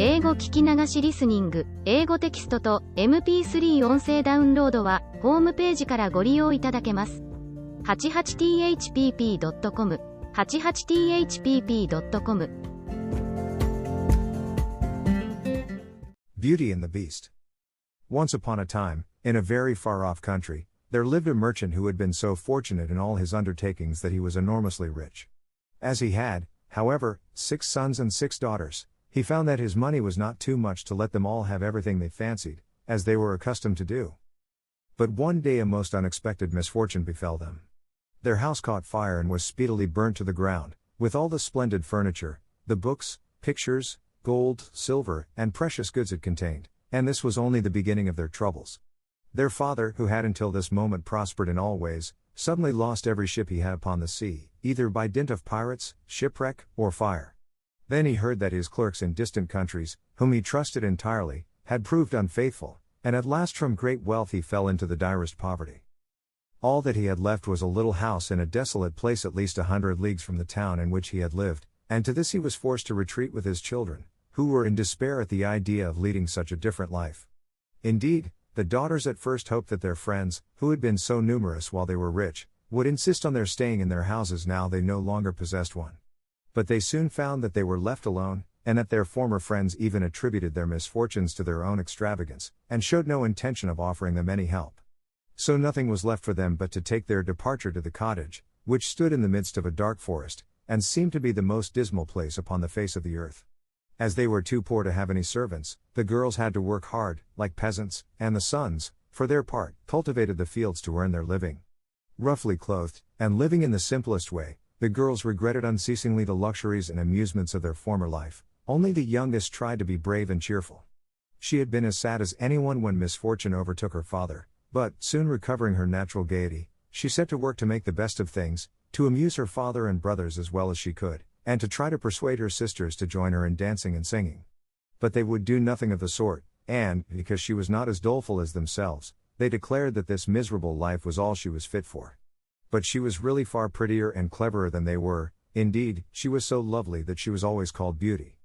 英語聞き流しリスニング、英語テキストと MP3 音声ダウンロードはホームページからご利用いただけます。88thpp.com 88thpp.com Beauty and the Beast. Once upon a time, in a very far-off country, there lived a merchant who had been so fortunate in all his undertakings that he was enormously rich. As he had, however, 6 sons and 6 daughters, he found that his money was not too much to let them all have everything they fancied, as they were accustomed to do. But one day a most unexpected misfortune befell them. Their house caught fire and was speedily burnt to the ground, with all the splendid furniture, the books, pictures, gold, silver, and precious goods it contained, and this was only the beginning of their troubles. Their father, who had until this moment prospered in all ways, suddenly lost every ship he had upon the sea, either by dint of pirates, shipwreck, or fire. Then he heard that his clerks in distant countries, whom he trusted entirely, had proved unfaithful, and at last from great wealth he fell into the direst poverty. All that he had left was a little house in a desolate place at least 100 leagues from the town in which he had lived, and to this he was forced to retreat with his children, who were in despair at the idea of leading such a different life. Indeed, the daughters at first hoped that their friends, who had been so numerous while they were rich, would insist on their staying in their houses now they no longer possessed one. But they soon found that they were left alone, and that their former friends even attributed their misfortunes to their own extravagance, and showed no intention of offering them any help. So nothing was left for them but to take their departure to the cottage, which stood in the midst of a dark forest, and seemed to be the most dismal place upon the face of the earth. As they were too poor to have any servants, the girls had to work hard, like peasants, and the sons, for their part, cultivated the fields to earn their living. Roughly clothed, and living in the simplest way, the girls regretted unceasingly the luxuries and amusements of their former life. Only the youngest tried to be brave and cheerful. She had been as sad as anyone when misfortune overtook her father, but, soon recovering her natural gaiety, she set to work to make the best of things, to amuse her father and brothers as well as she could, and to try to persuade her sisters to join her in dancing and singing. But they would do nothing of the sort, and, because she was not as doleful as themselves, they declared that this miserable life was all she was fit for. But she was really far prettier and cleverer than they were. Indeed, she was so lovely that she was always called Beauty.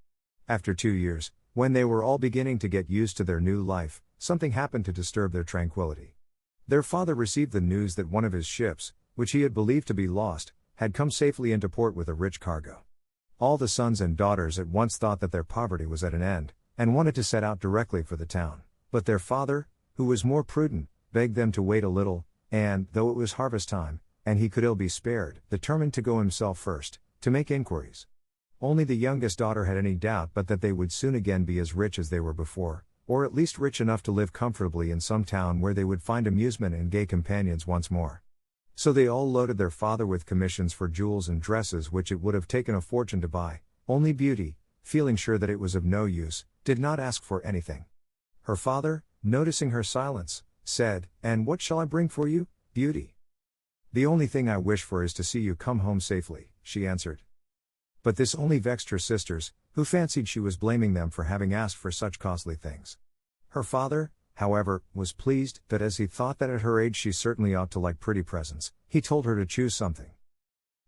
After 2 years, when they were all beginning to get used to their new life, something happened to disturb their tranquility. Their father received the news that one of his ships, which he had believed to be lost, had come safely into port with a rich cargo. All the sons and daughters at once thought that their poverty was at an end, and wanted to set out directly for the town. But their father, who was more prudent, begged them to wait a little, and, though it was harvest time, and he could ill be spared, determined to go himself first, to make inquiries. Only the youngest daughter had any doubt but that they would soon again be as rich as they were before, or at least rich enough to live comfortably in some town where they would find amusement and gay companions once more. So they all loaded their father with commissions for jewels and dresses which it would have taken a fortune to buy. Only Beauty, feeling sure that it was of no use, did not ask for anything. Her father, noticing her silence, said, "And what shall I bring for you, Beauty?" "The only thing I wish for is to see you come home safely," she answered. But this only vexed her sisters, who fancied she was blaming them for having asked for such costly things. Her father, however, was pleased, that as he thought that at her age she certainly ought to like pretty presents, he told her to choose something.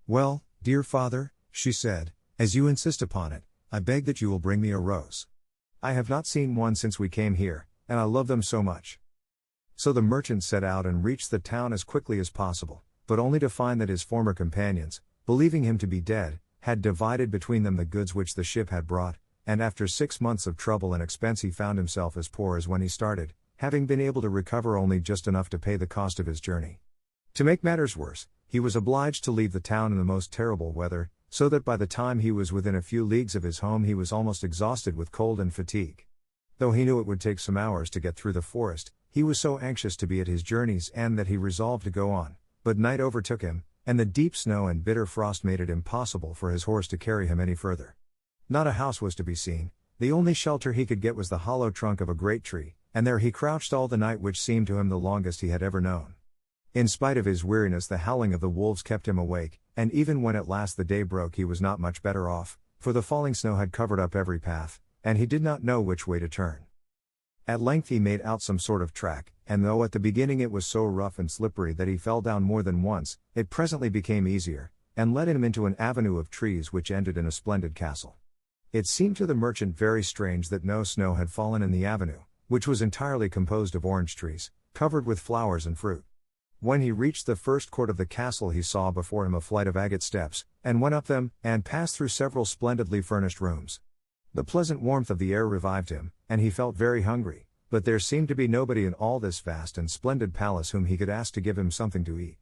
"Well, dear father," she said, "as you insist upon it, I beg that you will bring me a rose. I have not seen one since we came here, and I love them so much." So the merchant set out and reached the town as quickly as possible, but only to find that his former companions, believing him to be dead, had divided between them the goods which the ship had brought, and after 6 months of trouble and expense he found himself as poor as when he started, having been able to recover only just enough to pay the cost of his journey. To make matters worse, he was obliged to leave the town in the most terrible weather, so that by the time he was within a few leagues of his home he was almost exhausted with cold and fatigue. Though he knew it would take some hours to get through the forest, he was so anxious to be at his journey's end that he resolved to go on, but night overtook him, and the deep snow and bitter frost made it impossible for his horse to carry him any further. Not a house was to be seen. The only shelter he could get was the hollow trunk of a great tree, and there he crouched all the night, which seemed to him the longest he had ever known. In spite of his weariness the howling of the wolves kept him awake, and even when at last the day broke he was not much better off, for the falling snow had covered up every path, and he did not know which way to turn. At length he made out some sort of track, and though at the beginning it was so rough and slippery that he fell down more than once, it presently became easier, and led him into an avenue of trees which ended in a splendid castle. It seemed to the merchant very strange that no snow had fallen in the avenue, which was entirely composed of orange trees, covered with flowers and fruit. When he reached the first court of the castle, he saw before him a flight of agate steps, and went up them, and passed through several splendidly furnished rooms. The pleasant warmth of the air revived him, and he felt very hungry, but there seemed to be nobody in all this vast and splendid palace whom he could ask to give him something to eat.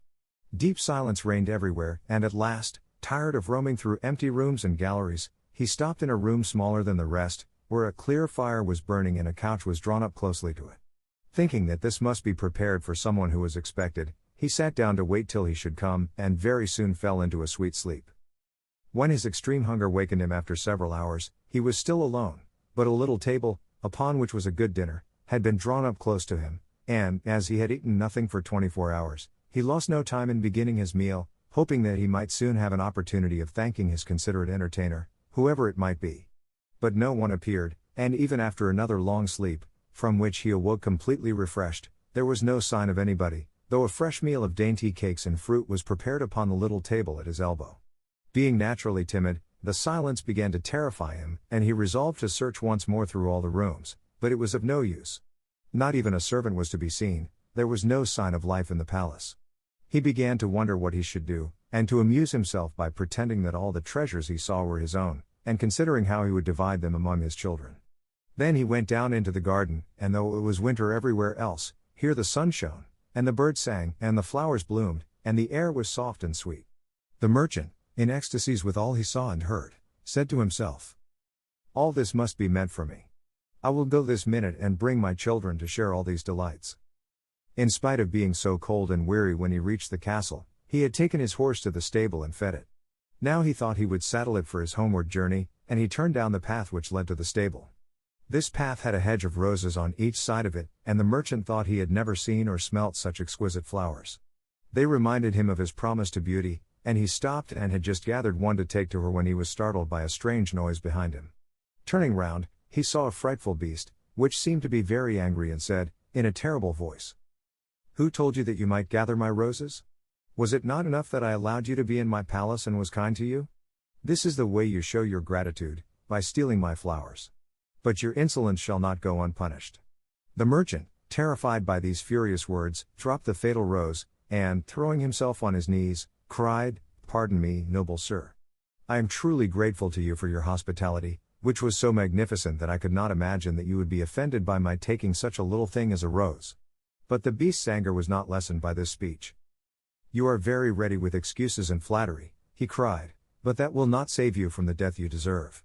Deep silence reigned everywhere, and at last, tired of roaming through empty rooms and galleries, he stopped in a room smaller than the rest, where a clear fire was burning and a couch was drawn up closely to it. Thinking that this must be prepared for someone who was expected, he sat down to wait till he should come, and very soon fell into a sweet sleep. When his extreme hunger wakened him after several hours, he was still alone, but a little table, upon which was a good dinner, had been drawn up close to him, and, as he had eaten nothing for 24 hours, he lost no time in beginning his meal, hoping that he might soon have an opportunity of thanking his considerate entertainer, whoever it might be. But no one appeared, and even after another long sleep, from which he awoke completely refreshed, there was no sign of anybody, though a fresh meal of dainty cakes and fruit was prepared upon the little table at his elbow. Being naturally timid, the silence began to terrify him, and he resolved to search once more through all the rooms, but it was of no use. Not even a servant was to be seen, there was no sign of life in the palace. He began to wonder what he should do, and to amuse himself by pretending that all the treasures he saw were his own, and considering how he would divide them among his children. Then he went down into the garden, and though it was winter everywhere else, here the sun shone, and the birds sang, and the flowers bloomed, and the air was soft and sweet. The merchant, in ecstasies with all he saw and heard, said to himself, "All this must be meant for me. I will go this minute and bring my children to share all these delights." In spite of being so cold and weary when he reached the castle, he had taken his horse to the stable and fed it. Now he thought he would saddle it for his homeward journey, and he turned down the path which led to the stable. This path had a hedge of roses on each side of it, and the merchant thought he had never seen or smelt such exquisite flowers. They reminded him of his promise to Beauty, and he stopped and had just gathered one to take to her when he was startled by a strange noise behind him. Turning round, he saw a frightful beast, which seemed to be very angry and said, in a terrible voice, "Who told you that you might gather my roses? Was it not enough that I allowed you to be in my palace and was kind to you? This is the way you show your gratitude, by stealing my flowers. But your insolence shall not go unpunished." The merchant, terrified by these furious words, dropped the fatal rose, and, throwing himself on his knees, cried, "Pardon me, noble sir. I am truly grateful to you for your hospitality, which was so magnificent that I could not imagine that you would be offended by my taking such a little thing as a rose." But the beast's anger was not lessened by this speech. "You are very ready with excuses and flattery," he cried, "but that will not save you from the death you deserve."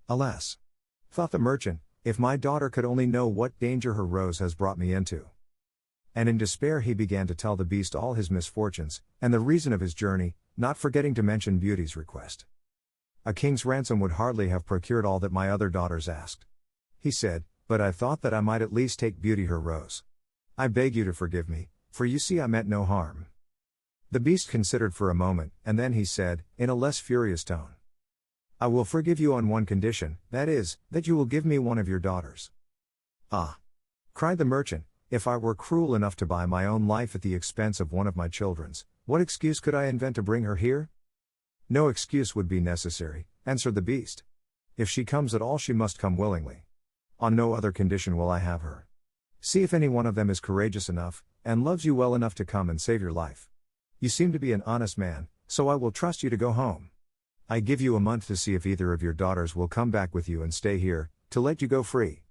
"Alas," thought the merchant, "if my daughter could only know what danger her rose has brought me into." And in despair he began to tell the beast all his misfortunes, and the reason of his journey, not forgetting to mention Beauty's request. "A king's ransom would hardly have procured all that my other daughters asked," he said, "but I thought that I might at least take Beauty her rose. I beg you to forgive me, for you see I meant no harm." The beast considered for a moment, and then he said, in a less furious tone, "I will forgive you on one condition, that is, that you will give me one of your daughters." "Ah!" cried the merchant, "if I were cruel enough to buy my own life at the expense of one of my children's, what excuse could I invent to bring her here?" "No excuse would be necessary," answered the beast. "If she comes at all, she must come willingly. On no other condition will I have her. See if any one of them is courageous enough, and loves you well enough to come and save your life. You seem to be an honest man, so I will trust you to go home. I give you a month to see if either of your daughters will come back with you and stay here, to let you go free.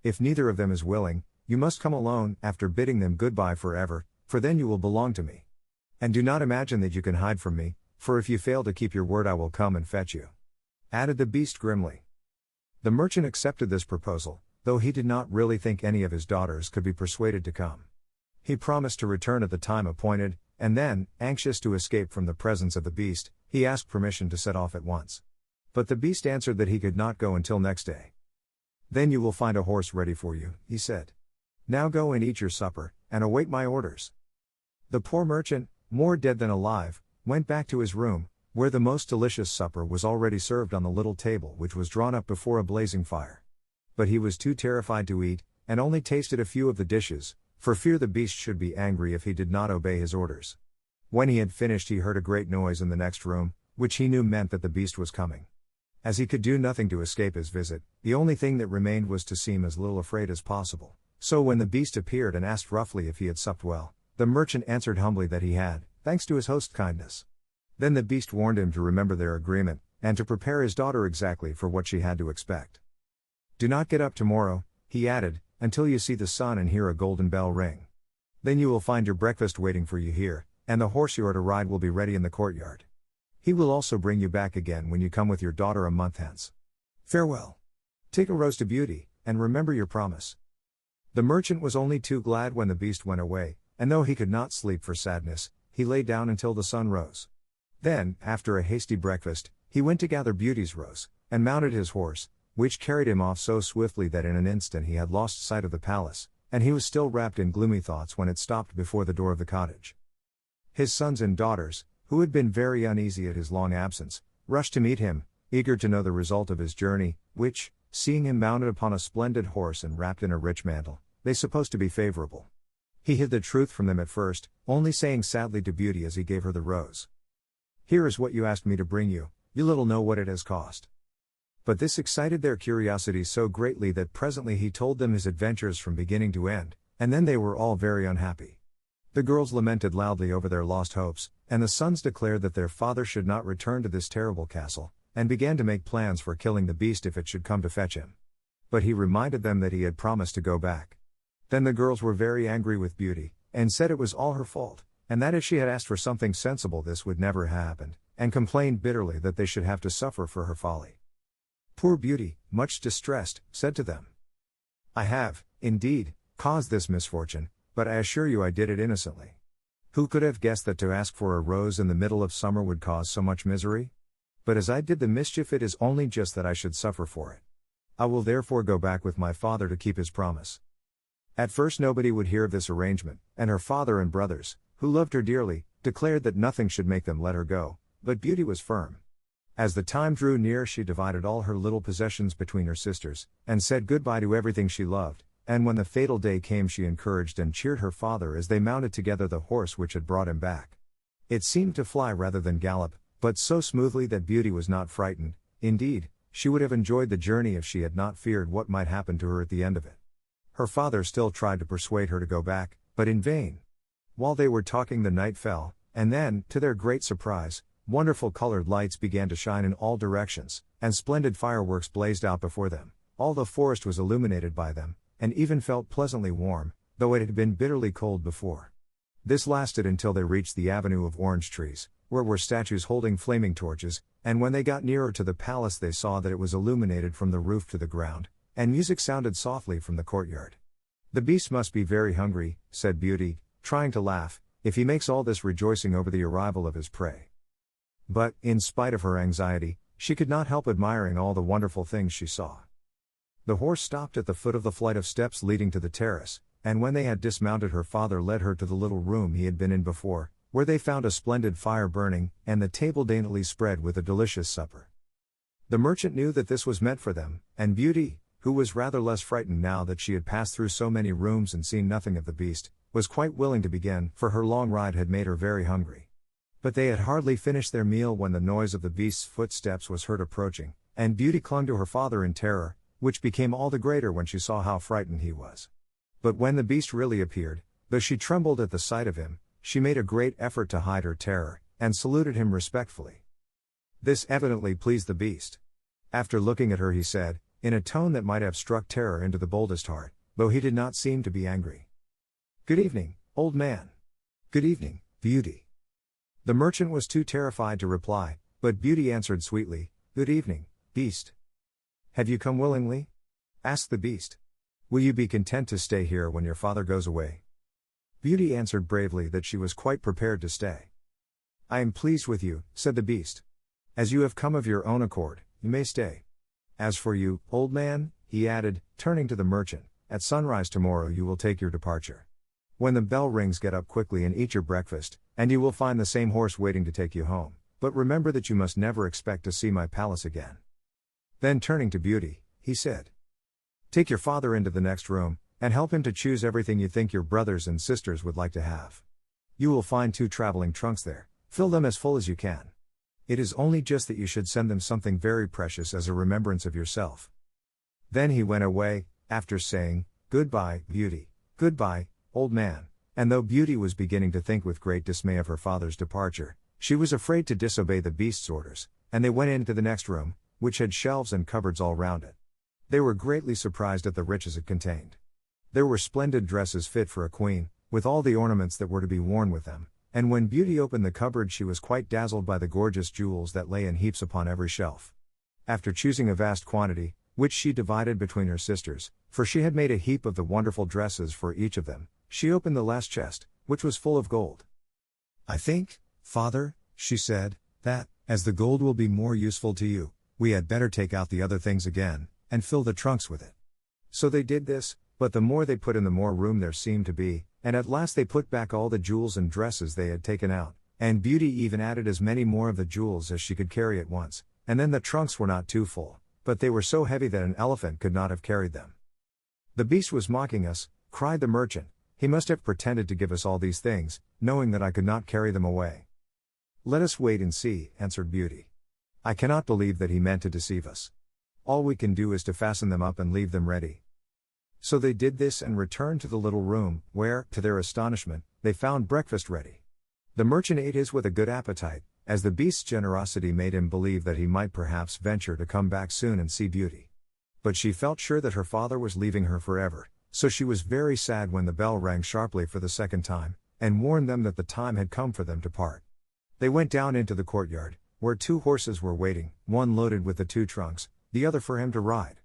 If neither of them is willing, you must come alone, after bidding them goodbye forever, for then you will belong to me. And do not imagine that you can hide from me, for if you fail to keep your word I will come and fetch you," added the beast grimly. The merchant accepted this proposal, though he did not really think any of his daughters could be persuaded to come. He promised to return at the time appointed, and then, anxious to escape from the presence of the beast, he asked permission to set off at once. But the beast answered that he could not go until next day. "Then you will find a horse ready for you," he said. "Now go and eat your supper, and await my orders." The poor merchant, more dead than alive, went back to his room, where the most delicious supper was already served on the little table which was drawn up before a blazing fire. But he was too terrified to eat, and only tasted a few of the dishes, for fear the beast should be angry if he did not obey his orders. When he had finished he heard a great noise in the next room, which he knew meant that the beast was coming. As he could do nothing to escape his visit, the only thing that remained was to seem as little afraid as possible. So when the beast appeared and asked roughly if he had supped well, the merchant answered humbly that he had, thanks to his host's kindness. Then the beast warned him to remember their agreement, and to prepare his daughter exactly for what she had to expect. Do not get up tomorrow, he added, until you see the sun and hear a golden bell ring. Then you will find your breakfast waiting for you here, and the horse you are to ride will be ready in the courtyard. He will also bring you back again when you come with your daughter a month hence. Farewell. Take a rose to Beauty, and remember your promise. The merchant was only too glad when the beast went away, and though he could not sleep for sadness, he lay down until the sun rose. Then, after a hasty breakfast, he went to gather Beauty's rose, and mounted his horse, which carried him off so swiftly that in an instant he had lost sight of the palace, and he was still wrapped in gloomy thoughts when it stopped before the door of the cottage. His sons and daughters, who had been very uneasy at his long absence, rushed to meet him, eager to know the result of his journey, which, seeing him mounted upon a splendid horse and wrapped in a rich mantle, they supposed to be favorable. He hid the truth from them at first, only saying sadly to Beauty as he gave her the rose, "Here is what you asked me to bring you, you little know what it has cost." But this excited their curiosity so greatly that presently he told them his adventures from beginning to end, and then they were all very unhappy. The girls lamented loudly over their lost hopes, and the sons declared that their father should not return to this terrible castle, and began to make plans for killing the beast if it should come to fetch him. But he reminded them that he had promised to go back. Then the girls were very angry with Beauty, and said it was all her fault, and that if she had asked for something sensible this would never have happened, and complained bitterly that they should have to suffer for her folly. Poor Beauty, much distressed, said to them, "I have, indeed, caused this misfortune, but I assure you I did it innocently. Who could have guessed that to ask for a rose in the middle of summer would cause so much misery? But as I did the mischief it is only just that I should suffer for it. I will therefore go back with my father to keep his promise." At first nobody would hear of this arrangement, and her father and brothers, who loved her dearly, declared that nothing should make them let her go, but Beauty was firm. As the time drew near she divided all her little possessions between her sisters, and said goodbye to everything she loved, and when the fatal day came she encouraged and cheered her father as they mounted together the horse which had brought him back. It seemed to fly rather than gallop, but so smoothly that Beauty was not frightened. Indeed, she would have enjoyed the journey if she had not feared what might happen to her at the end of it. Her father still tried to persuade her to go back, but in vain. While they were talking the night fell, and then, to their great surprise, wonderful colored lights began to shine in all directions, and splendid fireworks blazed out before them. All the forest was illuminated by them, and even felt pleasantly warm, though it had been bitterly cold before. This lasted until they reached the avenue of orange trees, where were statues holding flaming torches, and when they got nearer to the palace they saw that it was illuminated from the roof to the ground, and music sounded softly from the courtyard. "The beast must be very hungry," said Beauty, trying to laugh, "if he makes all this rejoicing over the arrival of his prey." But, in spite of her anxiety, she could not help admiring all the wonderful things she saw. The horse stopped at the foot of the flight of steps leading to the terrace, and when they had dismounted her father led her to the little room he had been in before, where they found a splendid fire burning, and the table daintily spread with a delicious supper. The merchant knew that this was meant for them, and Beauty, who was rather less frightened now that she had passed through so many rooms and seen nothing of the beast, was quite willing to begin, for her long ride had made her very hungry. But they had hardly finished their meal when the noise of the beast's footsteps was heard approaching, and Beauty clung to her father in terror, which became all the greater when she saw how frightened he was. But when the beast really appeared, though she trembled at the sight of him, she made a great effort to hide her terror, and saluted him respectfully. This evidently pleased the beast. After looking at her he said, in a tone that might have struck terror into the boldest heart, though he did not seem to be angry, "Good evening, old man." "Good evening, Beauty." The merchant was too terrified to reply, but Beauty answered sweetly, "Good evening, beast." "Have you come willingly?" asked the beast. "Will you be content to stay here when your father goes away?" Beauty answered bravely that she was quite prepared to stay. "I am pleased with you," said the beast. "As you have come of your own accord, you may stay. As for you, old man," he added, turning to the merchant, "at sunrise tomorrow you will take your departure. When the bell rings get up quickly and eat your breakfast, and you will find the same horse waiting to take you home, but remember that you must never expect to see my palace again." Then turning to Beauty, he said, "Take your father into the next room, and help him to choose everything you think your brothers and sisters would like to have. You will find 2 traveling trunks there, fill them as full as you can. It is only just that you should send them something very precious as a remembrance of yourself." Then he went away, after saying, "Goodbye, Beauty, goodbye, old man," and though Beauty was beginning to think with great dismay of her father's departure, she was afraid to disobey the beast's orders, and they went into the next room, which had shelves and cupboards all round it. They were greatly surprised at the riches it contained. There were splendid dresses fit for a queen, with all the ornaments that were to be worn with them, and when Beauty opened the cupboard she was quite dazzled by the gorgeous jewels that lay in heaps upon every shelf. After choosing a vast quantity, which she divided between her sisters, for she had made a heap of the wonderful dresses for each of them, she opened the last chest, which was full of gold. "I think, father," she said, "that, as the gold will be more useful to you, we had better take out the other things again, and fill the trunks with it." So they did this, but the more they put in the more room there seemed to be, and at last they put back all the jewels and dresses they had taken out, and Beauty even added as many more of the jewels as she could carry at once, and then the trunks were not too full, but they were so heavy that an elephant could not have carried them. "The beast was mocking us," cried the merchant. "He must have pretended to give us all these things, knowing that I could not carry them away." "Let us wait and see," answered Beauty. "I cannot believe that he meant to deceive us. All we can do is to fasten them up and leave them ready." So they did this and returned to the little room, where, to their astonishment, they found breakfast ready. The merchant ate his with a good appetite, as the beast's generosity made him believe that he might perhaps venture to come back soon and see Beauty. But she felt sure that her father was leaving her forever, so she was very sad when the bell rang sharply for the second time, and warned them that the time had come for them to part. They went down into the courtyard, where 2 horses were waiting, one loaded with the 2 trunks, the other for him to ride.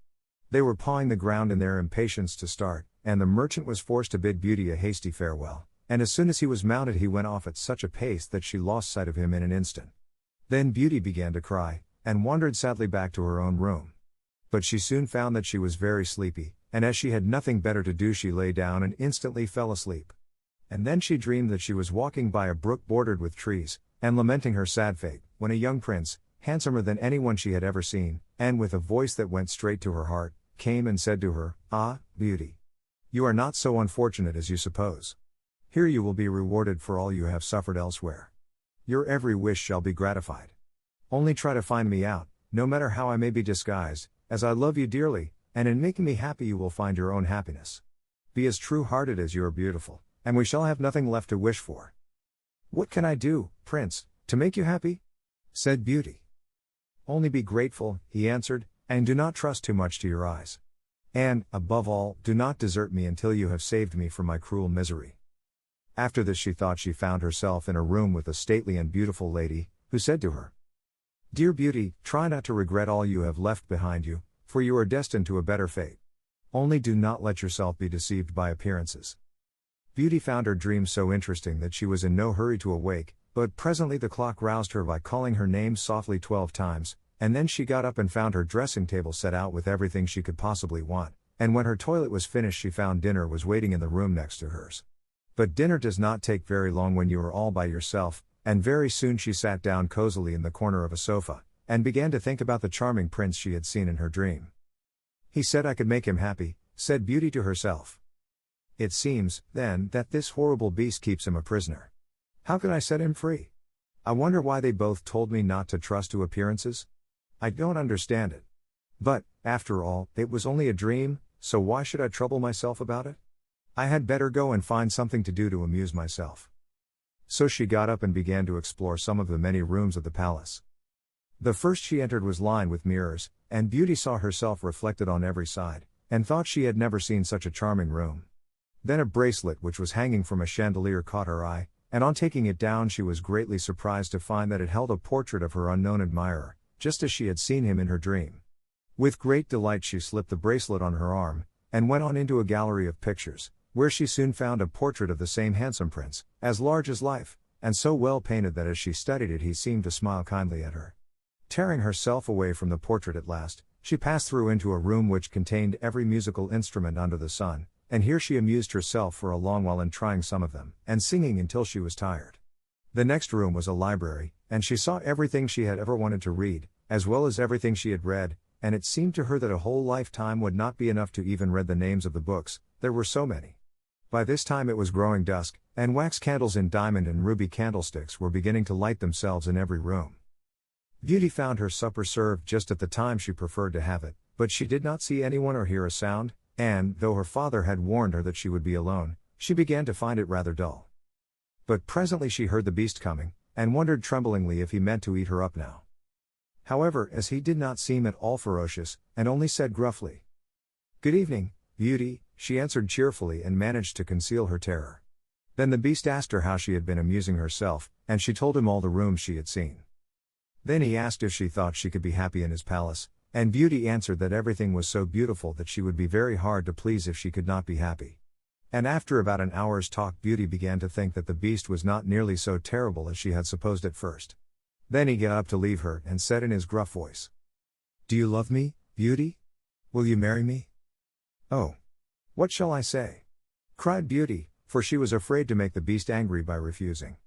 They were pawing the ground in their impatience to start, and the merchant was forced to bid Beauty a hasty farewell, and as soon as he was mounted he went off at such a pace that she lost sight of him in an instant. Then Beauty began to cry, and wandered sadly back to her own room. But she soon found that she was very sleepy, and as she had nothing better to do she lay down and instantly fell asleep. And then she dreamed that she was walking by a brook bordered with trees, and lamenting her sad fate, when a young prince, handsomer than anyone she had ever seen, and with a voice that went straight to her heart, came and said to her, "Ah, Beauty! You are not so unfortunate as you suppose. Here you will be rewarded for all you have suffered elsewhere. Your every wish shall be gratified. Only try to find me out, no matter how I may be disguised, as I love you dearly, and in making me happy you will find your own happiness. Be as true-hearted as you are beautiful, and we shall have nothing left to wish for." "What can I do, Prince, to make you happy?" said Beauty. "Only be grateful," he answered, "and do not trust too much to your eyes. And, above all, do not desert me until you have saved me from my cruel misery." After this she thought she found herself in a room with a stately and beautiful lady, who said to her, "Dear Beauty, try not to regret all you have left behind you, for you are destined to a better fate. Only do not let yourself be deceived by appearances." Beauty found her dream so interesting that she was in no hurry to awake, but presently the clock roused her by calling her name softly 12 times, and then she got up and found her dressing table set out with everything she could possibly want, and when her toilet was finished she found dinner was waiting in the room next to hers. But dinner does not take very long when you are all by yourself, and very soon she sat down cozily in the corner of a sofa, and began to think about the charming prince she had seen in her dream. "He said I could make him happy," said Beauty to herself. "It seems, then, that this horrible beast keeps him a prisoner. How can I set him free? I wonder why they both told me not to trust to appearances? I don't understand it. But, after all, it was only a dream, so why should I trouble myself about it? I had better go and find something to do to amuse myself." So she got up and began to explore some of the many rooms of the palace. The first she entered was lined with mirrors, and Beauty saw herself reflected on every side, and thought she had never seen such a charming room. Then a bracelet which was hanging from a chandelier caught her eye, and on taking it down she was greatly surprised to find that it held a portrait of her unknown admirer, just as she had seen him in her dream. With great delight she slipped the bracelet on her arm, and went on into a gallery of pictures, where she soon found a portrait of the same handsome prince, as large as life, and so well painted that as she studied it he seemed to smile kindly at her. Tearing herself away from the portrait at last, she passed through into a room which contained every musical instrument under the sun, and here she amused herself for a long while in trying some of them, and singing until she was tired. The next room was a library, and she saw everything she had ever wanted to read, as well as everything she had read, and it seemed to her that a whole lifetime would not be enough to even read the names of the books, there were so many. By this time it was growing dusk, and wax candles in diamond and ruby candlesticks were beginning to light themselves in every room. Beauty found her supper served just at the time she preferred to have it, but she did not see anyone or hear a sound, and, though her father had warned her that she would be alone, she began to find it rather dull. But presently she heard the beast coming, and wondered tremblingly if he meant to eat her up now. However, as he did not seem at all ferocious, and only said gruffly, "Good evening, Beauty," she answered cheerfully and managed to conceal her terror. Then the beast asked her how she had been amusing herself, and she told him all the rooms she had seen. Then he asked if she thought she could be happy in his palace, and Beauty answered that everything was so beautiful that she would be very hard to please if she could not be happy. And after about an hour's talk, Beauty began to think that the beast was not nearly so terrible as she had supposed at first. Then he got up to leave her and said in his gruff voice, "Do you love me, Beauty? Will you marry me?" "Oh! What shall I say?" cried Beauty, for she was afraid to make the beast angry by refusing.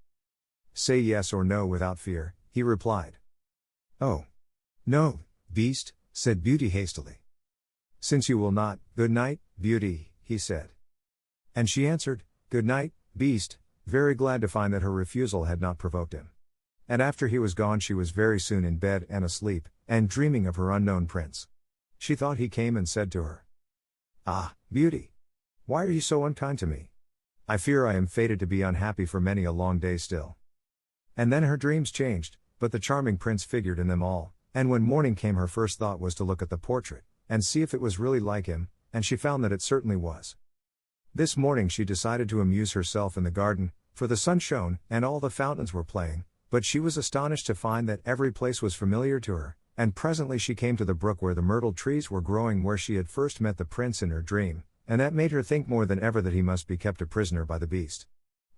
"Say yes or no without fear," he replied. "Oh! No, beast," said Beauty hastily. "Since you will not, good night, Beauty," he said. And she answered, "Good night, beast," very glad to find that her refusal had not provoked him. And after he was gone she was very soon in bed and asleep, and dreaming of her unknown prince. She thought he came and said to her, "Ah, Beauty! Why are you so unkind to me? I fear I am fated to be unhappy for many a long day still." And then her dreams changed, but the charming prince figured in them all, and when morning came her first thought was to look at the portrait, and see if it was really like him, and she found that it certainly was. This morning she decided to amuse herself in the garden, for the sun shone, and all the fountains were playing, but she was astonished to find that every place was familiar to her, and presently she came to the brook where the myrtle trees were growing where she had first met the prince in her dream, and that made her think more than ever that he must be kept a prisoner by the beast.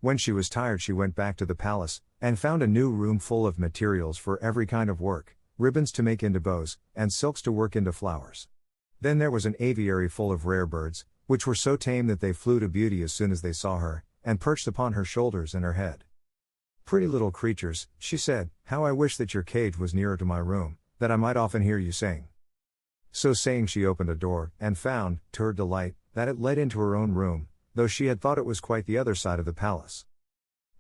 When she was tired she went back to the palace, and found a new room full of materials for every kind of work, ribbons to make into bows, and silks to work into flowers. Then there was an aviary full of rare birds, which were so tame that they flew to Beauty as soon as they saw her, and perched upon her shoulders and her head. "Pretty little creatures," she said, "how I wish that your cage was nearer to my room, that I might often hear you sing." So saying she opened a door, and found, to her delight, that it led into her own room, though she had thought it was quite the other side of the palace.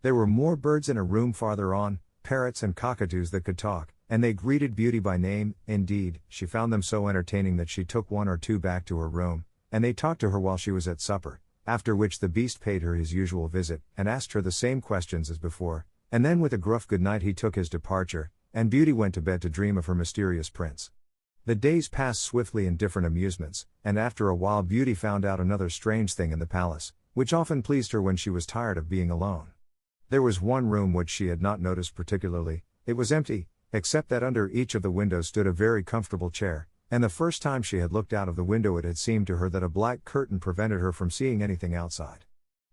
There were more birds in a room farther on, parrots and cockatoos that could talk, and they greeted Beauty by name. Indeed, she found them so entertaining that she took one or two back to her room, and they talked to her while she was at supper, after which the beast paid her his usual visit, and asked her the same questions as before, and then with a gruff good night he took his departure, and Beauty went to bed to dream of her mysterious prince. The days passed swiftly in different amusements, and after a while Beauty found out another strange thing in the palace, which often pleased her when she was tired of being alone. There was one room which she had not noticed particularly. It was empty, except that under each of the windows stood a very comfortable chair, and the first time she had looked out of the window it had seemed to her that a black curtain prevented her from seeing anything outside.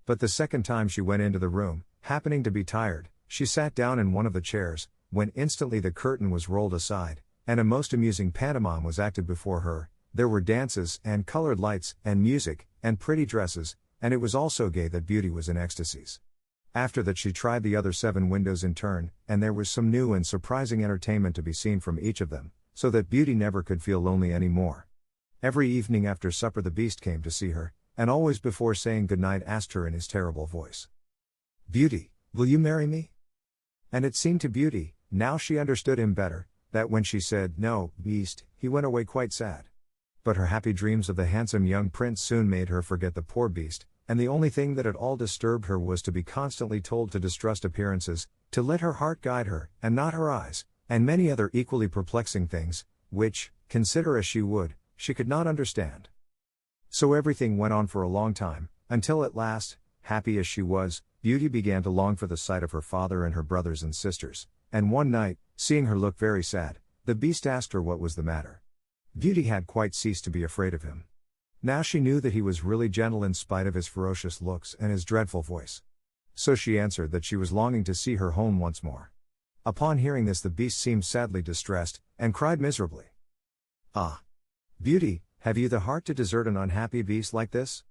But the second time she went into the room, happening to be tired, she sat down in one of the chairs, when instantly the curtain was rolled aside, and a most amusing pantomime was acted before her. There were dances, and colored lights, and music, and pretty dresses, and it was all so gay that Beauty was in ecstasies. After that she tried the other 7 windows in turn, and there was some new and surprising entertainment to be seen from each of them, so that Beauty never could feel lonely any more. Every evening after supper the beast came to see her, and always before saying good night asked her in his terrible voice, "Beauty, will you marry me?" And it seemed to Beauty, now she understood him better, that when she said, "No, beast," he went away quite sad. But her happy dreams of the handsome young prince soon made her forget the poor beast, and the only thing that at all disturbed her was to be constantly told to distrust appearances, to let her heart guide her, and not her eyes, and many other equally perplexing things, which, consider as she would, she could not understand. So everything went on for a long time, until at last, happy as she was, Beauty began to long for the sight of her father and her brothers and sisters, and one night, seeing her look very sad, the beast asked her what was the matter. Beauty had quite ceased to be afraid of him. Now she knew that he was really gentle in spite of his ferocious looks and his dreadful voice. So she answered that she was longing to see her home once more. Upon hearing this the beast seemed sadly distressed, and cried miserably, "Ah! Beauty, have you the heart to desert an unhappy beast like this?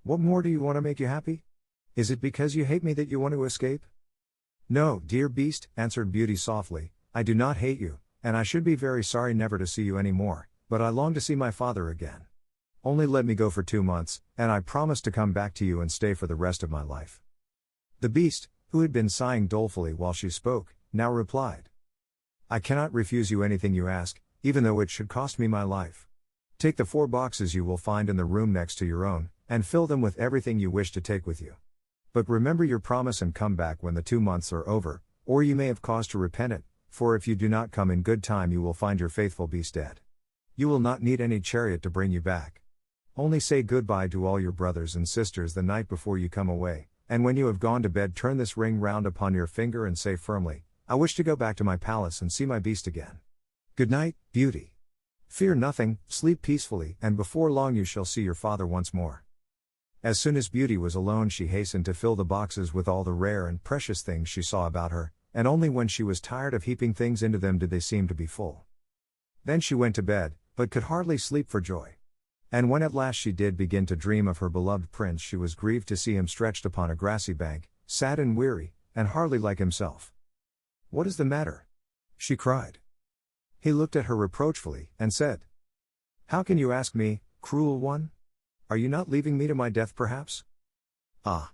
What more do you want to make you happy? Is it because you hate me that you want to escape?" "No, dear beast," answered Beauty softly, "I do not hate you, and I should be very sorry never to see you any more, but I long to see my father again. Only let me go for 2 months, and I promise to come back to you and stay for the rest of my life." The beast, who had been sighing dolefully while she spoke, now replied, I cannot refuse you anything you ask, even though it should cost me my life. Take the 4 boxes you will find in the room next to your own, and fill them with everything you wish to take with you. But remember your promise and come back when the 2 months are over, or you may have cause to repent it, for if you do not come in good time you will find your faithful beast dead. You will not need any chariot to bring you back. Only say goodbye to all your brothers and sisters the night before you come away, and when you have gone to bed turn this ring round upon your finger and say firmly, I wish to go back to my palace and see my beast again. Good night, Beauty. Fear nothing, sleep peacefully, and before long you shall see your father once more. As soon as Beauty was alone she hastened to fill the boxes with all the rare and precious things she saw about her, and only when she was tired of heaping things into them did they seem to be full. Then she went to bed, but could hardly sleep for joy. And when at last she did begin to dream of her beloved prince she was grieved to see him stretched upon a grassy bank, sad and weary, and hardly like himself. What is the matter? She cried. He looked at her reproachfully, and said, How can you ask me, cruel one? Are you not leaving me to my death perhaps? Ah!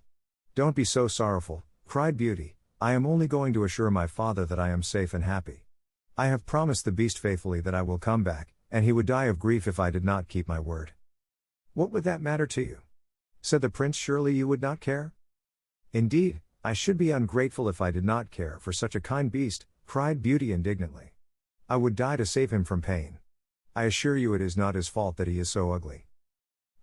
Don't be so sorrowful, cried Beauty, I am only going to assure my father that I am safe and happy. I have promised the beast faithfully that I will come back, and he would die of grief if I did not keep my word. What would that matter to you? Said the prince, surely you would not care? Indeed, I should be ungrateful if I did not care for such a kind beast, cried Beauty indignantly. I would die to save him from pain. I assure you it is not his fault that he is so ugly.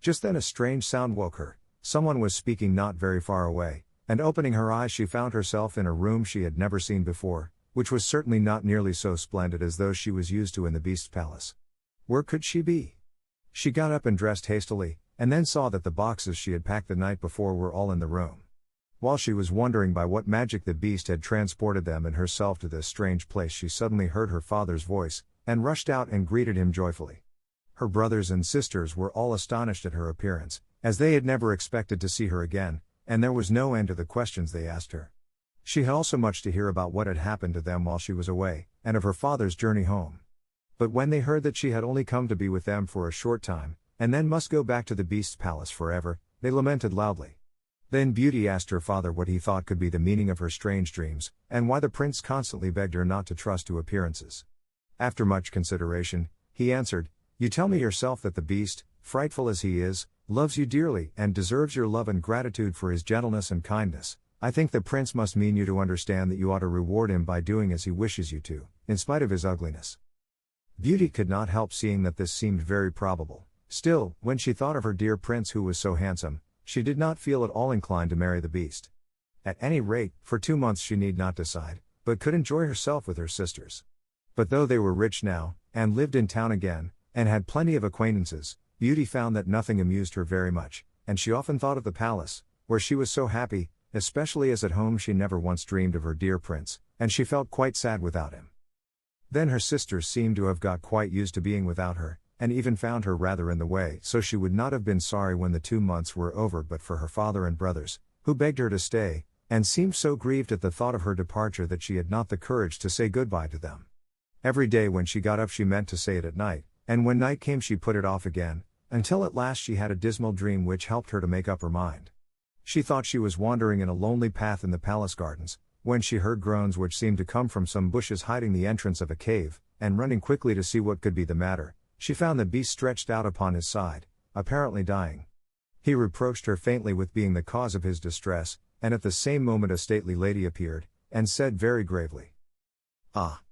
Just then a strange sound woke her. Someone was speaking not very far away, and opening her eyes she found herself in a room she had never seen before, which was certainly not nearly so splendid as those she was used to in the beast's palace. Where could she be? She got up and dressed hastily, and then saw that the boxes she had packed the night before were all in the room. While she was wondering by what magic the beast had transported them and herself to this strange place she suddenly heard her father's voice, and rushed out and greeted him joyfully. Her brothers and sisters were all astonished at her appearance, as they had never expected to see her again, and there was no end to the questions they asked her. She had also much to hear about what had happened to them while she was away, and of her father's journey home. But when they heard that she had only come to be with them for a short time, and then must go back to the beast's palace forever, they lamented loudly. Then Beauty asked her father what he thought could be the meaning of her strange dreams, and why the prince constantly begged her not to trust to appearances. After much consideration, he answered, You tell me yourself that the beast, frightful as he is, loves you dearly and deserves your love and gratitude for his gentleness and kindness. I think the prince must mean you to understand that you ought to reward him by doing as he wishes you to, in spite of his ugliness. Beauty could not help seeing that this seemed very probable. Still, when she thought of her dear prince who was so handsome, she did not feel at all inclined to marry the beast. At any rate, for 2 months she need not decide, but could enjoy herself with her sisters. But though they were rich now, and lived in town again, and had plenty of acquaintances, Beauty found that nothing amused her very much, and she often thought of the palace, where she was so happy, especially as at home she never once dreamed of her dear prince, and she felt quite sad without him. Then her sisters seemed to have got quite used to being without her, and even found her rather in the way, so she would not have been sorry when the 2 months were over but for her father and brothers, who begged her to stay, and seemed so grieved at the thought of her departure that she had not the courage to say goodbye to them. Every day when she got up she meant to say it at night, and when night came she put it off again, until at last she had a dismal dream which helped her to make up her mind. She thought she was wandering in a lonely path in the palace gardens, when she heard groans which seemed to come from some bushes hiding the entrance of a cave, and running quickly to see what could be the matter, she found the beast stretched out upon his side, apparently dying. He reproached her faintly with being the cause of his distress, and at the same moment a stately lady appeared, and said very gravely, Ah!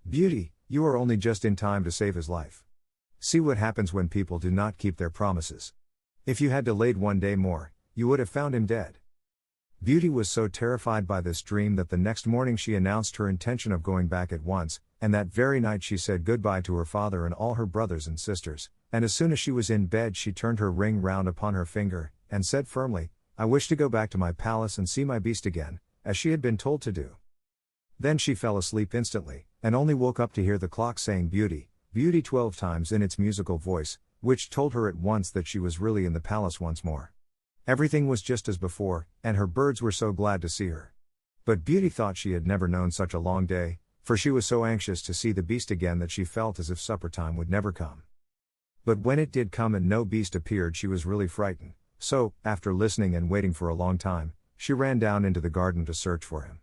Beauty, you are only just in time to save his life. See what happens when people do not keep their promises. If you had delayed 1 day more, you would have found him dead. Beauty was so terrified by this dream that the next morning she announced her intention of going back at once, and that very night she said goodbye to her father and all her brothers and sisters, and as soon as she was in bed she turned her ring round upon her finger, and said firmly, I wish to go back to my palace and see my beast again, as she had been told to do. Then she fell asleep instantly, and only woke up to hear the clock saying Beauty, Beauty 12 times in its musical voice, which told her at once that she was really in the palace once more. Everything was just as before, and her birds were so glad to see her. But Beauty thought she had never known such a long day, for she was so anxious to see the beast again that she felt as if supper time would never come. But when it did come and no beast appeared she was really frightened, so, after listening and waiting for a long time, she ran down into the garden to search for him.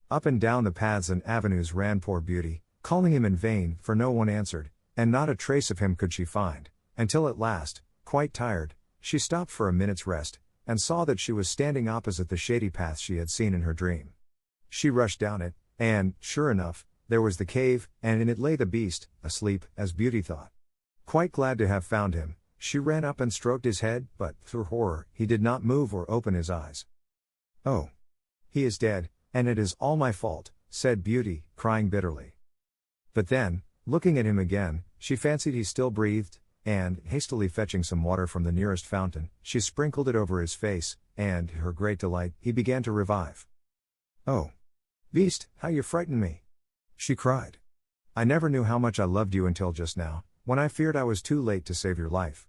Up and down the paths and avenues ran poor Beauty, calling him in vain, for no one answered, and not a trace of him could she find, until at last, quite tired, she stopped for a minute's rest, and saw that she was standing opposite the shady path she had seen in her dream. She rushed down it, and, sure enough, there was the cave, and in it lay the beast, asleep, as Beauty thought. Quite glad to have found him, she ran up and stroked his head, but, through horror, he did not move or open his eyes. "Oh! He is dead, and it is all my fault," said Beauty, crying bitterly. But then, looking at him again, she fancied he still breathed, and, hastily fetching some water from the nearest fountain, she sprinkled it over his face, and, to her great delight, he began to revive. "Oh! Beast, how you frightened me!" she cried. "I never knew how much I loved you until just now, when I feared I was too late to save your life."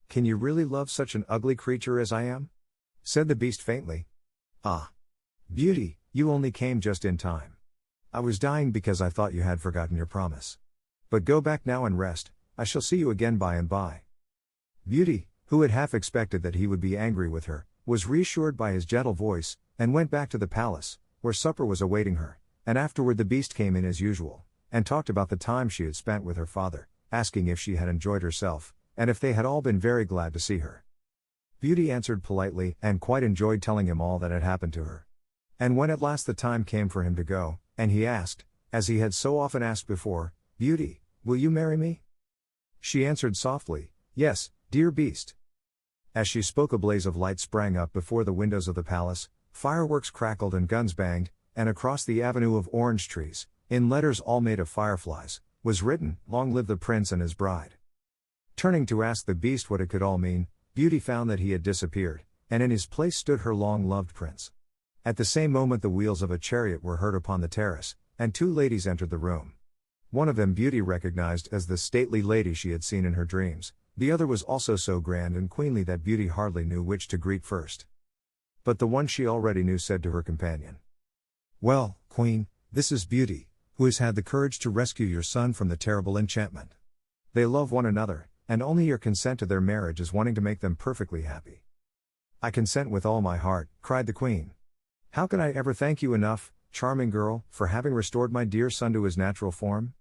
"Can you really love such an ugly creature as I am?" said the beast faintly. "Ah! Beauty, you only came just in time. I was dying because I thought you had forgotten your promise. But go back now and rest, I shall see you again by and by." Beauty, who had half expected that he would be angry with her, was reassured by his gentle voice, and went back to the palace, where supper was awaiting her, and afterward the beast came in as usual, and talked about the time she had spent with her father, asking if she had enjoyed herself, and if they had all been very glad to see her. Beauty answered politely, and quite enjoyed telling him all that had happened to her. And when at last the time came for him to go, and he asked, as he had so often asked before, "Beauty, will you marry me?" she answered softly, "Yes, dear beast." As she spoke a blaze of light sprang up before the windows of the palace, fireworks crackled and guns banged, and across the avenue of orange trees, in letters all made of fireflies, was written, "Long live the prince and his bride." Turning to ask the beast what it could all mean, Beauty found that he had disappeared, and in his place stood her long-loved prince. At the same moment the wheels of a chariot were heard upon the terrace, and two ladies entered the room. One of them Beauty recognized as the stately lady she had seen in her dreams, the other was also so grand and queenly that Beauty hardly knew which to greet first. But the one she already knew said to her companion, "Well, Queen, this is Beauty, who has had the courage to rescue your son from the terrible enchantment. They love one another, and only your consent to their marriage is wanting to make them perfectly happy." "I consent with all my heart," cried the Queen. "How can I ever thank you enough, charming girl, for having restored my dear son to his natural form?"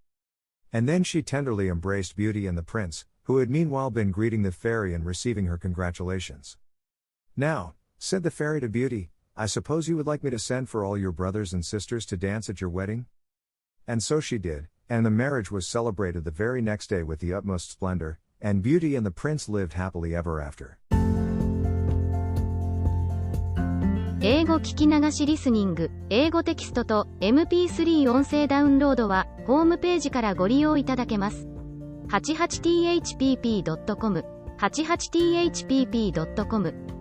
And then she tenderly embraced Beauty and the prince, who had meanwhile been greeting the fairy and receiving her congratulations. "Now," said the fairy to Beauty, "I suppose you would like me to send for all your brothers and sisters to dance at your wedding?" And so she did, and the marriage was celebrated the very next day with the utmost splendor, and Beauty and the prince lived happily ever after. 英語聞き流しリスニング、英語テキストと MP3 音声ダウンロードはホームページからご利用いただけます。88thpp.com、88thpp.com